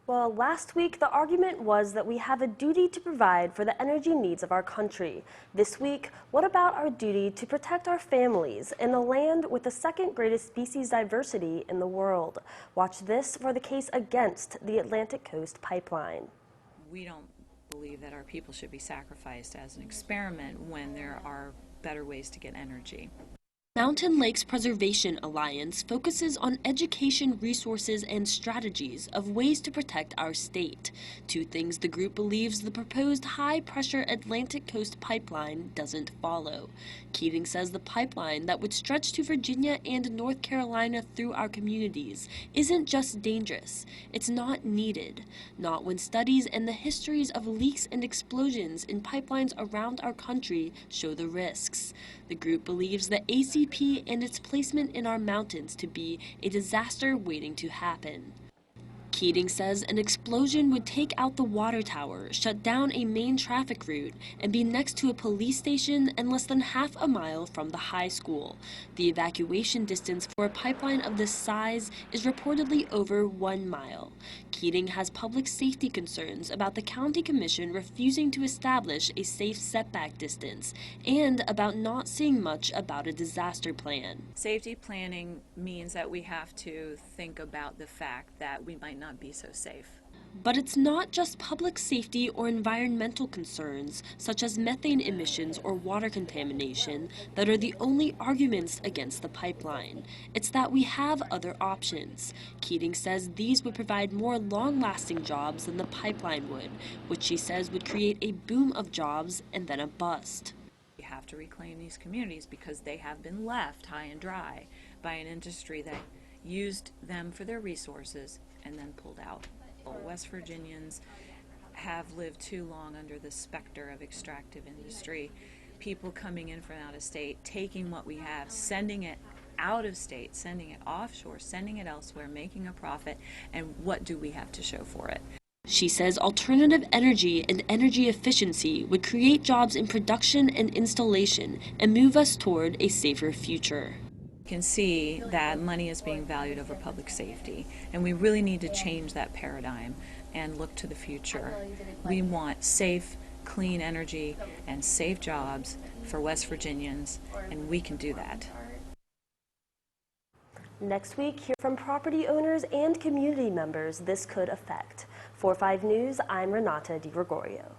Well, last week the argument was that we have a duty to provide for the energy needs of our country. This week, what about our duty to protect our families in a land with the second greatest species diversity in the world? Watch this for the case against the Atlantic Coast Pipeline. We don't believe that our people should be sacrificed as an experiment when there are better ways to get energy. Mountain Lakes Preservation Alliance focuses on education, resources, and strategies of ways to protect our state. Two things the group believes the proposed high-pressure Atlantic Coast Pipeline doesn't follow. Keating says the pipeline that would stretch to Virginia and North Carolina through our communities isn't just dangerous, it's not needed. Not when studies and the histories of leaks and explosions in pipelines around our country show the risks. The group believes the ACP and its placement in our mountains to be a disaster waiting to happen. Keating says an explosion would take out the water tower, shut down a main traffic route, and be next to a police station and less than half a mile from the high school. The evacuation distance for a pipeline of this size is reportedly over 1 mile. Keating has public safety concerns about the county commission refusing to establish a safe setback distance and about not seeing much about a disaster plan. Safety planning means that we have to think about the fact that we might not be so safe. But it's not just public safety or environmental concerns, such as methane emissions or water contamination, that are the only arguments against the pipeline. It's that we have other options. Keating says these would provide more long-lasting jobs than the pipeline would, which she says would create a boom of jobs and then a bust. We have to reclaim these communities because they have been left high and dry by an industry that used them for their resources and then pulled out. West Virginians have lived too long under the specter of extractive industry. People coming in from out of state, taking what we have, sending it out of state, sending it offshore, sending it elsewhere, making a profit, and what do we have to show for it? She says alternative energy and energy efficiency would create jobs in production and installation and move us toward a safer future. You can see that money is being valued over public safety, and we really need to change that paradigm and look to the future. We want safe, clean energy and safe jobs for West Virginians, and we can do that. Next week, hear from property owners and community members this could affect. For 5 News, I'm Renata DiGregorio.